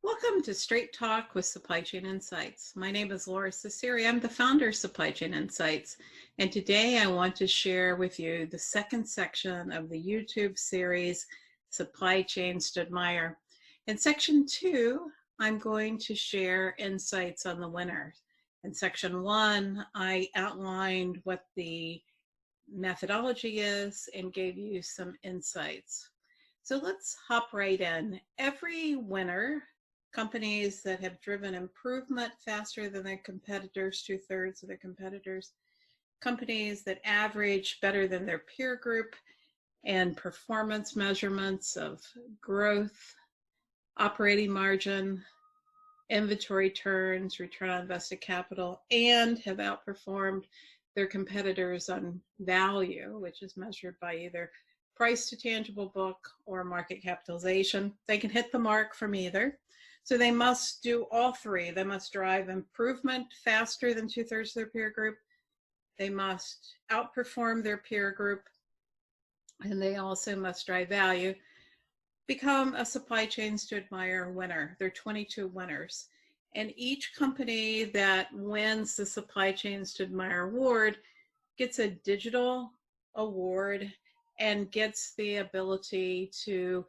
Welcome to Straight Talk with Supply Chain Insights. My name is Lora. I'm the founder of Supply Chain Insights, and today I want to share with you the second section of the YouTube series, Supply Chain to Admire. In section 2, I'm going to share insights on the winner. In section 1, I outlined what the methodology is and gave you some insights. So let's hop right in. Every winner, companies that have driven improvement faster than their competitors, 2/3 of their competitors, companies that average better than their peer group, and performance measurements of growth, operating margin, inventory turns, return on invested capital, and have outperformed their competitors on value, which is measured by either price to tangible book or market capitalization. They can hit the mark from either. So they must do all three. They must drive improvement faster than 2/3 of their peer group. They must outperform their peer group. And they also must drive value. Become a Supply Chains to Admire winner. There are 22 winners. And each company that wins the Supply Chains to Admire award gets a digital award and gets the ability to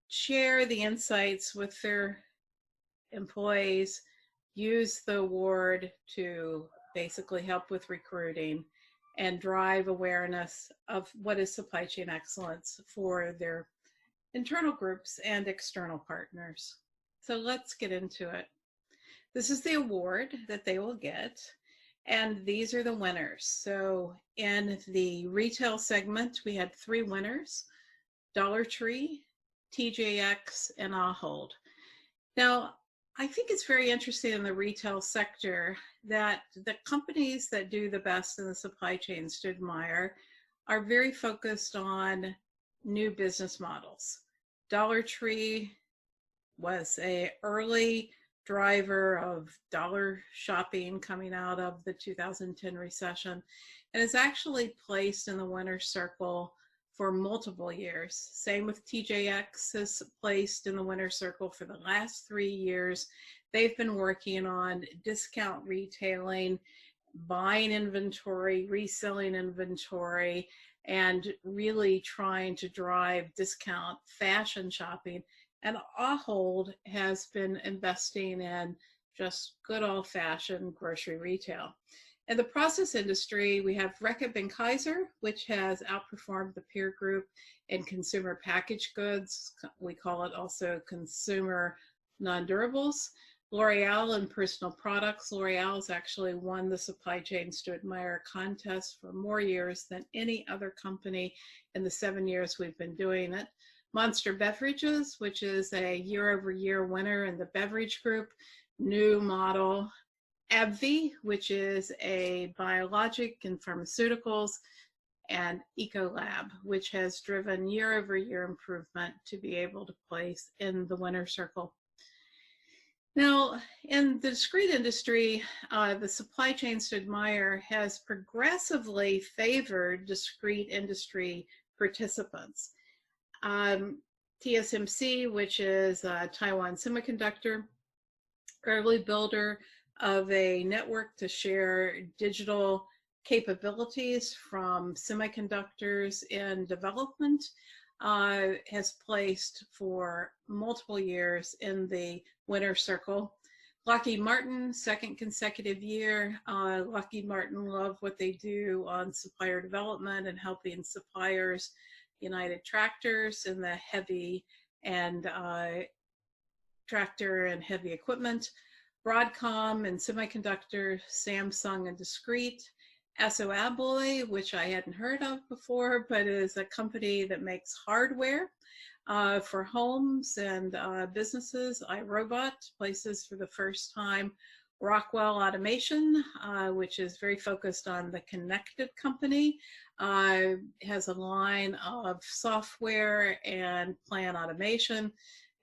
share the insights with their employees, use the award to basically help with recruiting and drive awareness of what is supply chain excellence for their internal groups and external partners. So let's get into it. This is the award that they will get, and these are the winners. So in the retail segment, we had 3 winners: Dollar Tree, TJX, and Ahold. Now, I think it's very interesting in the retail sector that the companies that do the best in the supply chains to admire are very focused on new business models. Dollar Tree was an early driver of dollar shopping coming out of the 2010 recession, and is actually placed in the winner's circle for multiple years. Same with TJX, is placed in the winner's circle for the last 3 years. They've been working on discount retailing, buying inventory, reselling inventory, and really trying to drive discount fashion shopping. And Ahold has been investing in just good old-fashioned grocery retail. In the process industry, we have Reckitt Kaiser, which has outperformed the peer group in consumer packaged goods. We call it also consumer non-durables. L'Oreal in personal products. L'Oreal has actually won the Supply Chains to Admire contest for more years than any other company in the 7 years we've been doing it. Monster Beverages, which is a year-over-year winner in the beverage group, new model. AbbVie, which is a biologic and pharmaceuticals, and Ecolab, which has driven year-over-year improvement to be able to place in the winner circle. Now, in the discrete industry, the Supply Chains to Admire has progressively favored discrete industry participants. TSMC, which is Taiwan Semiconductor, early builder of a network to share digital capabilities from semiconductors in development, has placed for multiple years in the winner circle. Lockheed Martin, second consecutive year. Lockheed Martin love what they do on supplier development and helping suppliers. United Tractors in the heavy and tractor and heavy equipment. Broadcom and semiconductor, Samsung and Discrete. Ahold, which I hadn't heard of before, but is a company that makes hardware for homes and businesses. iRobot places for the first time. Rockwell Automation, which is very focused on the connected company, has a line of software and plant automation.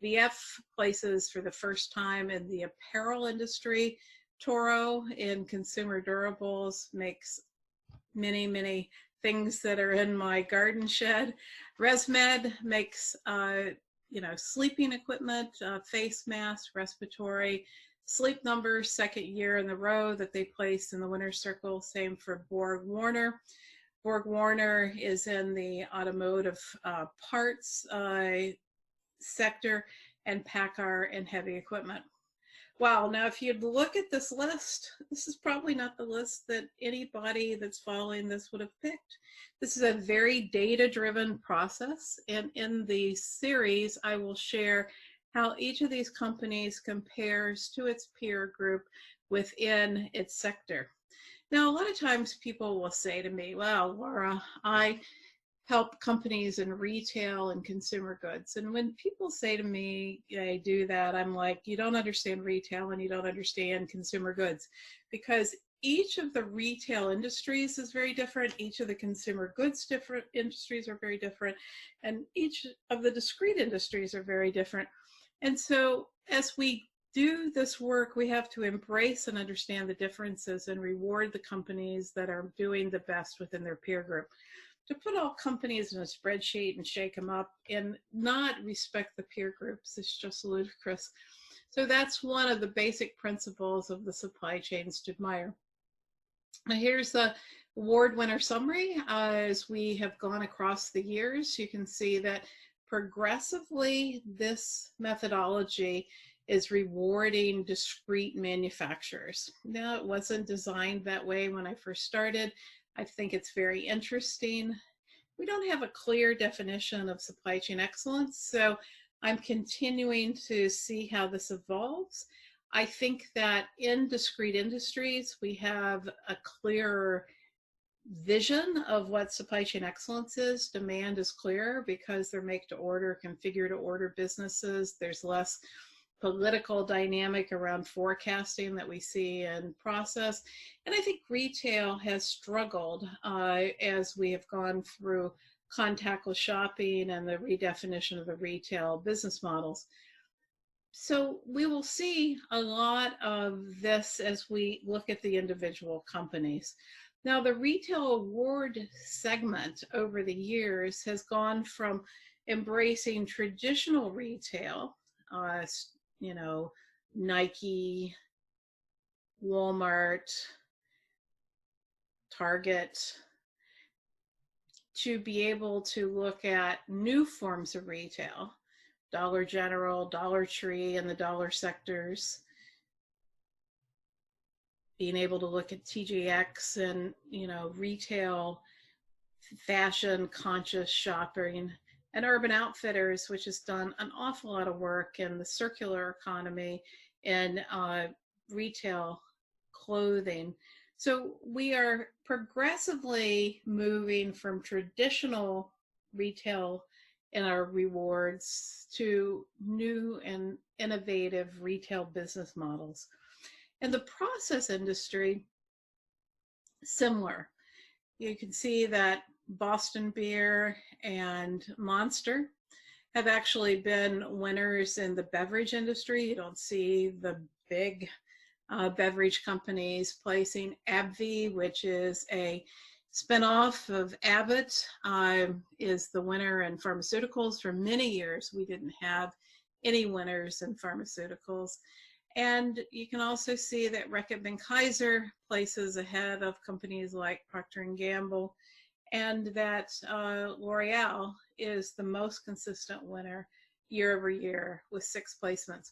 VF places for the first time in the apparel industry. Toro in consumer durables makes many, many things that are in my garden shed. ResMed makes sleeping equipment, face masks, respiratory, Sleep Number, second year in a row that they placed in the winner's circle. Same for BorgWarner. BorgWarner is in the automotive parts sector, and Paccar in heavy equipment. Wow, now if you look at this list, this is probably not the list that anybody that's following this would have picked. This is a very data-driven process, and in the series, I will share how each of these companies compares to its peer group within its sector. Now, a lot of times people will say to me, well, Laura, I help companies in retail and consumer goods. And when people say to me, I do that, I'm like, you don't understand retail and you don't understand consumer goods, because each of the retail industries is very different. Each of the consumer goods different industries are very different. And each of the discrete industries are very different. And so as we do this work, we have to embrace and understand the differences and reward the companies that are doing the best within their peer group. To put all companies in a spreadsheet and shake them up and not respect the peer groups is just ludicrous. So that's one of the basic principles of the supply chains to admire. Now here's the award winner summary. As we have gone across the years, you can see that progressively this methodology is rewarding discrete manufacturers. Now, it wasn't designed that way when I first started. I think it's very interesting. We don't have a clear definition of supply chain excellence, so I'm continuing to see how this evolves. I think that in discrete industries, we have a clearer vision of what supply chain excellence is. Demand is clearer because they're make to order, configure to order businesses. There's less political dynamic around forecasting that we see in process. And I think retail has struggled as we have gone through contactless shopping and the redefinition of the retail business models. So we will see a lot of this as we look at the individual companies. Now, the retail award segment over the years has gone from embracing traditional retail, Nike, Walmart, Target, to be able to look at new forms of retail, Dollar General, Dollar Tree, and the dollar sectors, being able to look at TJX and, retail, fashion, conscious shopping, and Urban Outfitters, which has done an awful lot of work in the circular economy and retail clothing. So we are progressively moving from traditional retail in our rewards to new and innovative retail business models. And the process industry, similar. You can see that Boston Beer and Monster have actually been winners in the beverage industry. You don't see the big beverage companies placing. AbbVie, which is a spinoff of Abbott, is the winner in pharmaceuticals. For many years, we didn't have any winners in pharmaceuticals. And you can also see that Reckitt Benckiser places ahead of companies like Procter & Gamble, and that L'Oreal is the most consistent winner year over year with 6 placements.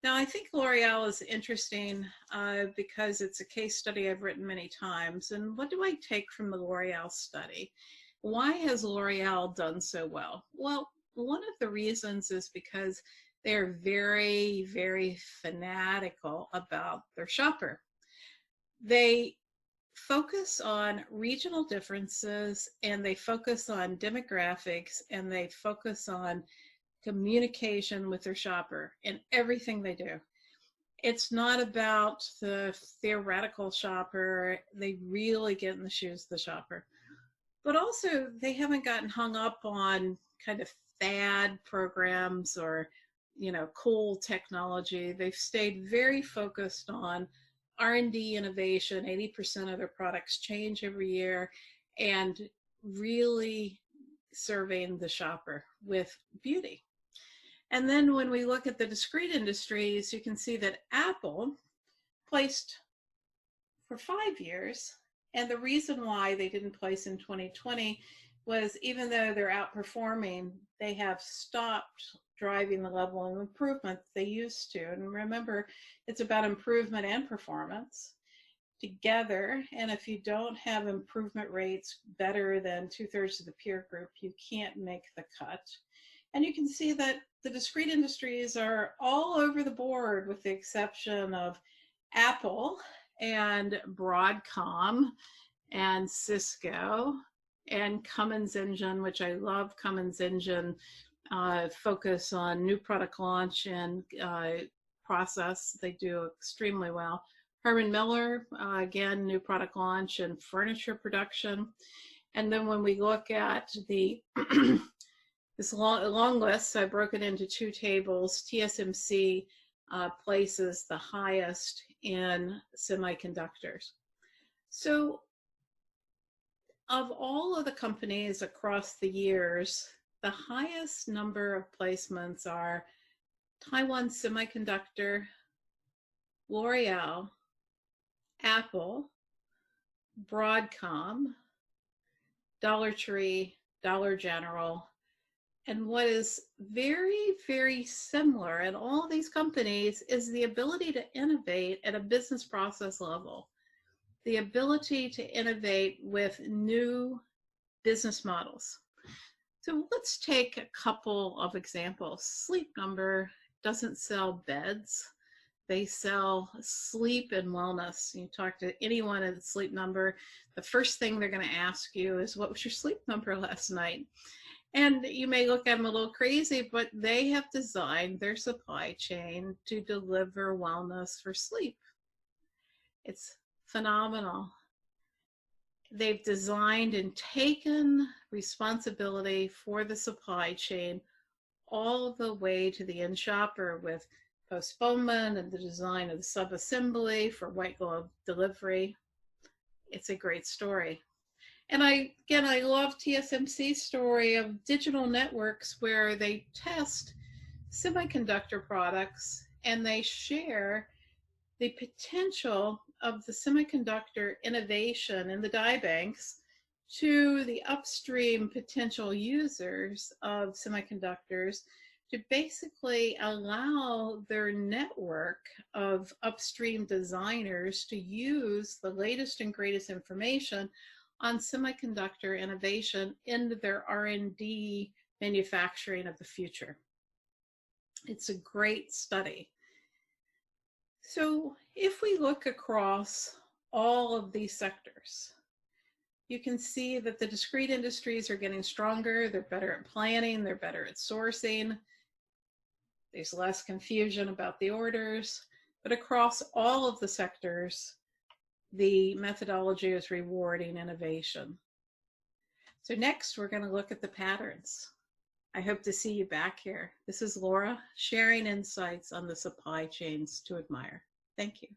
Now, I think L'Oreal is interesting because it's a case study I've written many times. And what do I take from the L'Oreal study? Why has L'Oreal done so well? Well, one of the reasons is because they're very, very fanatical about their shopper. They focus on regional differences, and they focus on demographics, and they focus on communication with their shopper in everything they do. It's not about the theoretical shopper. They really get in the shoes of the shopper. But also, they haven't gotten hung up on kind of fad programs or cool technology. They've stayed very focused on R&D innovation. 80% of their products change every year, and really serving the shopper with beauty. And then when we look at the discrete industries, you can see that Apple placed for 5 years. And the reason why they didn't place in 2020 was even though they're outperforming, they have stopped driving the level of improvement they used to. And remember, it's about improvement and performance together. And if you don't have improvement rates better than 2/3 of the peer group, you can't make the cut. And you can see that the discrete industries are all over the board with the exception of Apple and Broadcom and Cisco and Cummins Engine, which I love Cummins Engine, focus on new product launch and process. They do extremely well. Herman Miller, again, new product launch and furniture production. And then when we look at the this long list, I broke it into 2 tables. TSMC places the highest in semiconductors. So of all of the companies across the years, the highest number of placements are Taiwan Semiconductor, L'Oreal, Apple, Broadcom, Dollar Tree, Dollar General, and what is very, very similar in all these companies is the ability to innovate at a business process level, the ability to innovate with new business models. So let's take a couple of examples. Sleep Number doesn't sell beds. They sell sleep and wellness. You talk to anyone at Sleep Number, the first thing they're going to ask you is, what was your sleep number last night? And you may look at them a little crazy, but they have designed their supply chain to deliver wellness for sleep. It's phenomenal. They've designed and taken responsibility for the supply chain all the way to the end shopper with postponement and the design of the sub-assembly for white glove delivery. It's a great story. And I love TSMC's story of digital networks where they test semiconductor products and they share the potential of the semiconductor innovation in the die banks to the upstream potential users of semiconductors to basically allow their network of upstream designers to use the latest and greatest information on semiconductor innovation into their R&D manufacturing of the future. It's a great study. So if we look across all of these sectors, you can see that the discrete industries are getting stronger. They're better at planning. They're better at sourcing. There's less confusion about the orders. But across all of the sectors, the methodology is rewarding innovation. So next, we're going to look at the patterns. I hope to see you back here. This is Lora sharing insights on the supply chains to admire. Thank you.